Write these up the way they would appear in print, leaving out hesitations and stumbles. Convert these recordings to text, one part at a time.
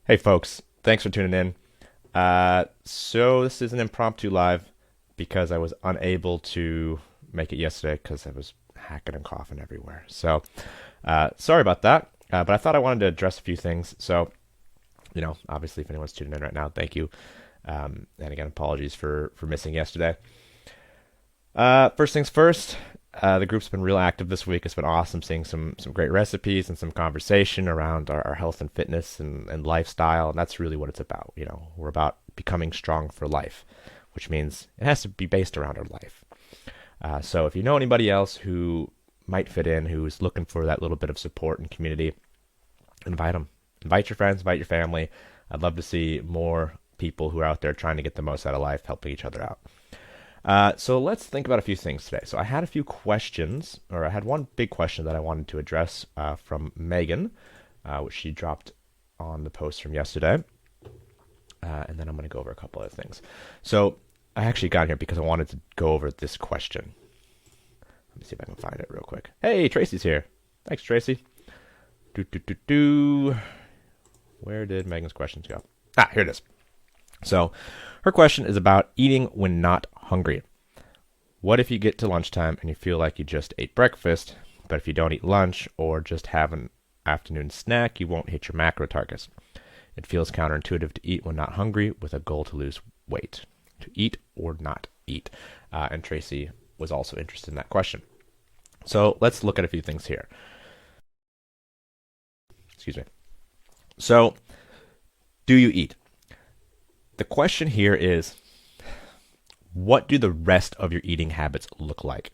Hey folks, thanks for tuning in. So this is an impromptu live because I was unable to make it yesterday because I was hacking and coughing everywhere. So sorry about that. But I thought I wanted to address a few things. So obviously, if anyone's tuning in right now, thank you. And again, apologies for missing yesterday. First things first. The group's been real active this week. It's been awesome seeing some great recipes and some conversation around our health and fitness and lifestyle. And that's really what it's about. We're about becoming strong for life, which means it has to be based around our life. So if you know anybody else who might fit in, who's looking for that little bit of support and community, invite them. Invite your friends, invite your family. I'd love to see more people who are out there trying to get the most out of life, helping each other out. So let's think about a few things today. So I had a few questions, or I had one big question that I wanted to address from Megan, which she dropped on the post from yesterday. And then I'm going to go over a couple other things. So I actually got here because I wanted to go over this question. Let me see if I can find it real quick. Hey, Tracy's here. Thanks, Tracy. Where did Megan's questions go? Here it is. So her question is about eating when not hungry. What if you get to lunchtime and you feel like you just ate breakfast, but if you don't eat lunch or just have an afternoon snack, you won't hit your macro targets? It feels counterintuitive to eat when not hungry with a goal to lose weight. To eat or not eat. And Tracy was also interested in that question. So let's look at a few things here. Excuse me. So, do you eat? The question here is, what do the rest of your eating habits look like?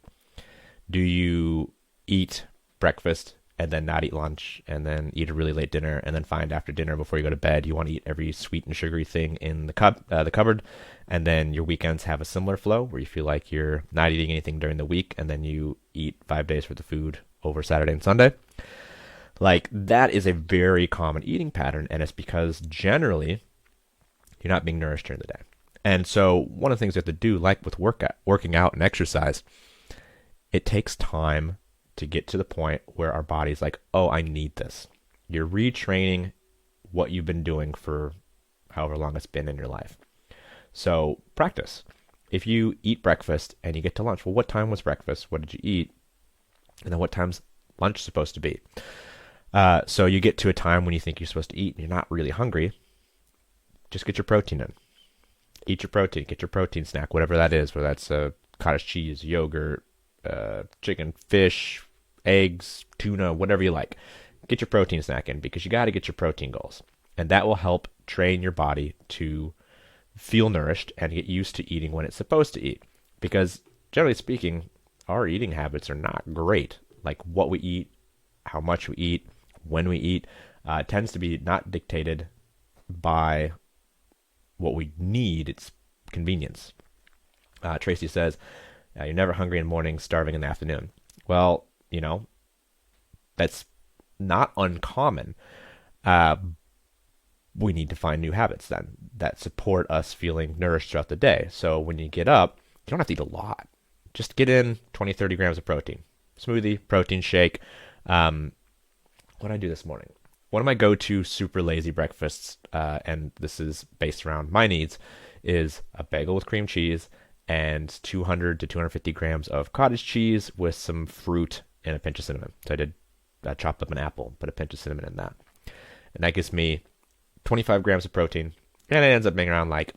Do you eat breakfast and then not eat lunch and then eat a really late dinner and then find after dinner before you go to bed you want to eat every sweet and sugary thing in the cupboard, and then your weekends have a similar flow where you feel like you're not eating anything during the week and then you eat 5 days worth of food over Saturday and Sunday? Like, that is a very common eating pattern, and it's because generally you're not being nourished during the day. And so one of the things you have to do, like with working out and exercise, it takes time to get to the point where our body's like, oh, I need this. You're retraining what you've been doing for however long it's been in your life. So practice. If you eat breakfast and you get to lunch, well, what time was breakfast? What did you eat? And then what time's lunch supposed to be? So you get to a time when you think you're supposed to eat and you're not really hungry. Just get your protein in. Eat your protein. Get your protein snack, whatever that is, whether that's cottage cheese, yogurt, chicken, fish, eggs, tuna, whatever you like. Get your protein snack in because you got to get your protein goals. And that will help train your body to feel nourished and get used to eating when it's supposed to eat. Because generally speaking, our eating habits are not great. Like what we eat, how much we eat, when we eat, tends to be not dictated by what we need. It's convenience. Tracy says, you're never hungry in the morning, starving in the afternoon. Well, that's not uncommon. We need to find new habits then that support us feeling nourished throughout the day. So when you get up, you don't have to eat a lot. Just get in 20, 30 grams of protein. Smoothie, protein shake. What did I do this morning? One of my go-to super lazy breakfasts, and this is based around my needs, is a bagel with cream cheese and 200 to 250 grams of cottage cheese with some fruit and a pinch of cinnamon. So I chopped up an apple, put a pinch of cinnamon in that. And that gives me 25 grams of protein, and it ends up being around like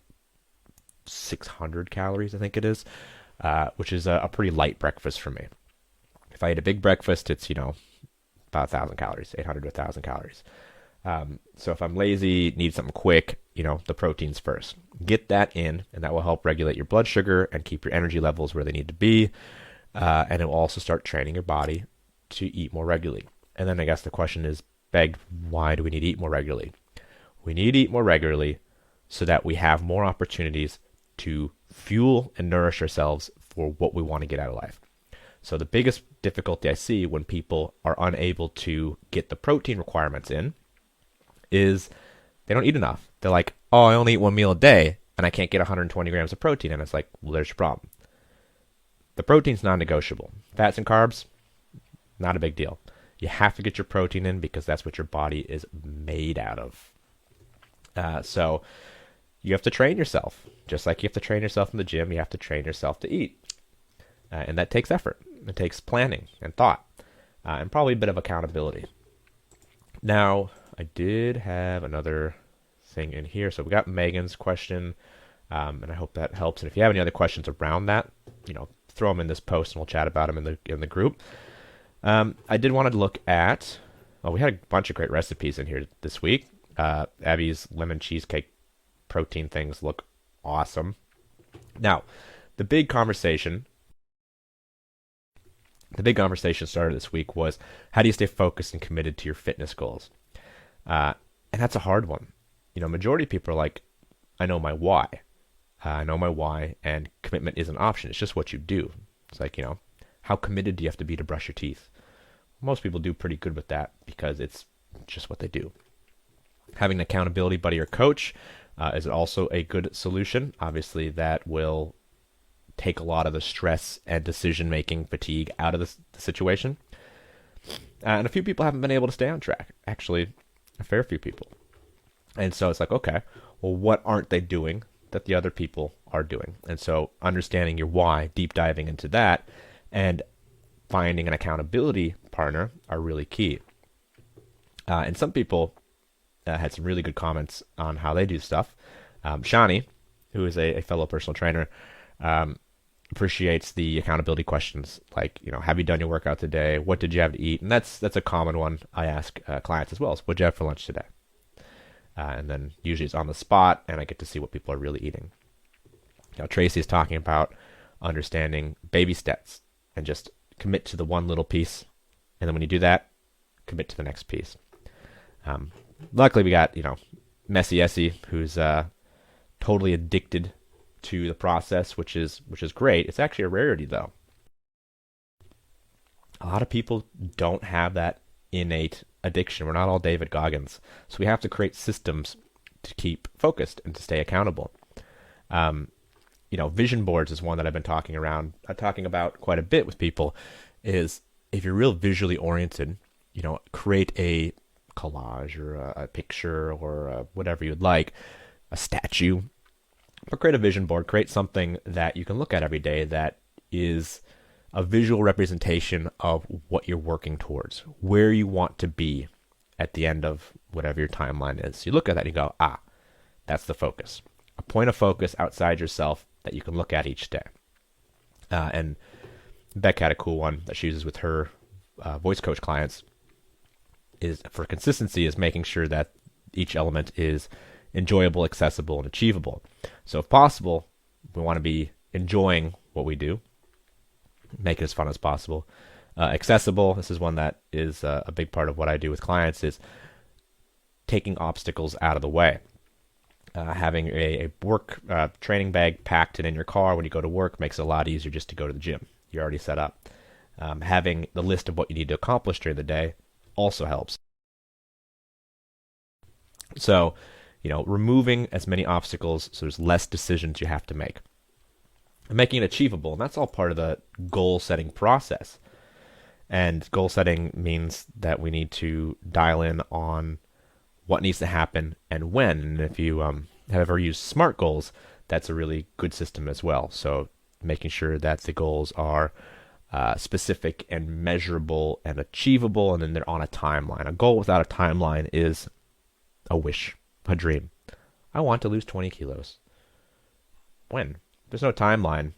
600 calories, I think it is, which is a pretty light breakfast for me. If I eat a big breakfast, it's, about 1,000 calories, 800 to 1,000 calories. So if I'm lazy, need something quick, the proteins first. Get that in, and that will help regulate your blood sugar and keep your energy levels where they need to be. And it will also start training your body to eat more regularly. And then I guess the question is begged, why do we need to eat more regularly? We need to eat more regularly so that we have more opportunities to fuel and nourish ourselves for what we want to get out of life. So the biggest difficulty I see when people are unable to get the protein requirements in is they don't eat enough. They're like, oh, I only eat one meal a day and I can't get 120 grams of protein. And it's like, well, there's your problem. The protein's non-negotiable. Fats and carbs, not a big deal. You have to get your protein in because that's what your body is made out of. So you have to train yourself. Just like you have to train yourself in the gym, you have to train yourself to eat. And that takes effort. It takes planning and thought, and probably a bit of accountability. Now, I did have another thing in here. So we got Megan's question, and I hope that helps. And if you have any other questions around that, throw them in this post, and we'll chat about them in the group. I did want to look at. We had a bunch of great recipes in here this week. Abby's lemon cheesecake protein things look awesome. Now, the big conversation started this week was, how do you stay focused and committed to your fitness goals? And that's a hard one. Majority of people are like, I know my why. I know my why, and commitment is an option. It's just what you do. It's like, how committed do you have to be to brush your teeth? Most people do pretty good with that because it's just what they do. Having an accountability buddy or coach is also a good solution. Obviously, that will take a lot of the stress and decision-making fatigue out of the situation. And a few people haven't been able to stay on track. Actually, a fair few people. And so it's like, okay, well, what aren't they doing that the other people are doing? And so understanding your why, deep diving into that, and finding an accountability partner are really key. And some people had some really good comments on how they do stuff. Shani, who is a fellow personal trainer, appreciates the accountability questions like, have you done your workout today? What did you have to eat? And that's a common one I ask clients as well. So, what'd you have for lunch today? And then usually it's on the spot, and I get to see what people are really eating. Tracy is talking about understanding baby steps and just commit to the one little piece. And then when you do that, commit to the next piece. Luckily, we got, Messy Essie, who's totally addicted to the process, which is great. It's actually a rarity, though. A lot of people don't have that innate addiction. We're not all David Goggins. So we have to create systems to keep focused and to stay accountable. Vision boards is one that I've been talking about quite a bit with people, is if you're real visually oriented, create a collage or a picture or whatever you'd like, a statue, but create a vision board, create something that you can look at every day that is a visual representation of what you're working towards, where you want to be at the end of whatever your timeline is. You look at that and you go, that's the focus. A point of focus outside yourself that you can look at each day. And Beck had a cool one that she uses with her voice coach clients, is for consistency, is making sure that each element is enjoyable, accessible, and achievable. So if possible, we want to be enjoying what we do, make it as fun as possible. Accessible, this is one that is a big part of what I do with clients, is taking obstacles out of the way. Having a work training bag packed and in your car when you go to work makes it a lot easier just to go to the gym. You're already set up. Having the list of what you need to accomplish during the day also helps. So, removing as many obstacles so there's less decisions you have to make. And making it achievable, and that's all part of the goal-setting process. And goal setting means that we need to dial in on what needs to happen and when. And if you have ever used SMART goals, that's a really good system as well. So making sure that the goals are specific and measurable and achievable, and then they're on a timeline. A goal without a timeline is a wish, a dream. I want to lose 20 kilos. When? There's no timeline.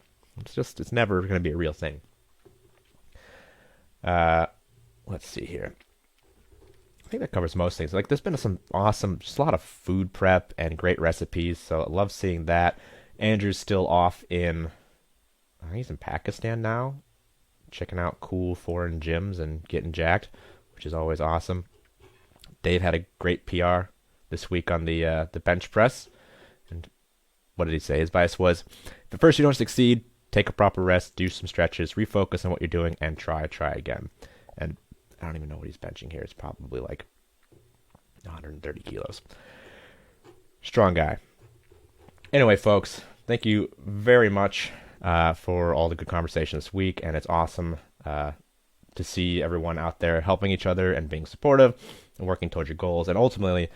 It's never going to be a real thing. Let's see here. I think that covers most things. Like, there's been some awesome, just a lot of food prep and great recipes, so I love seeing that. Andrew's still off in, I think he's in Pakistan now, checking out cool foreign gyms and getting jacked, which is always awesome. Dave had a great PR this week on the bench press, and what did he say? His advice was, if at first you don't succeed, take a proper rest, do some stretches, refocus on what you're doing, and try again. And I don't even know what he's benching here. It's probably like 130 kilos. Strong guy. Anyway, folks, thank you very much for all the good conversation this week, and it's awesome to see everyone out there helping each other and being supportive and working towards your goals, and ultimately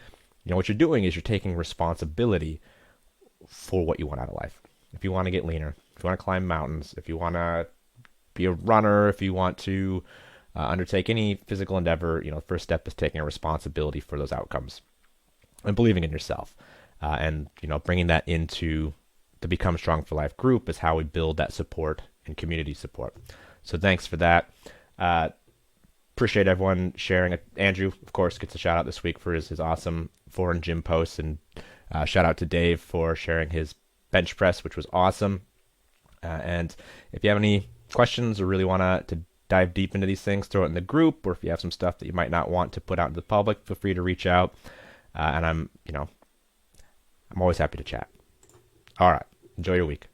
what you're doing is you're taking responsibility for what you want out of life. If you want to get leaner, if you want to climb mountains, if you want to be a runner, if you want to undertake any physical endeavor, the first step is taking a responsibility for those outcomes and believing in yourself. And bringing that into the Become Strong for Life group is how we build that support and community support. So thanks for that. Appreciate everyone sharing. Andrew, of course, gets a shout out this week for his awesome foreign gym posts, and shout out to Dave for sharing his bench press, which was awesome. And if you have any questions or really want to dive deep into these things, throw it in the group, or if you have some stuff that you might not want to put out to the public, feel free to reach out. And I'm always happy to chat. All right. Enjoy your week.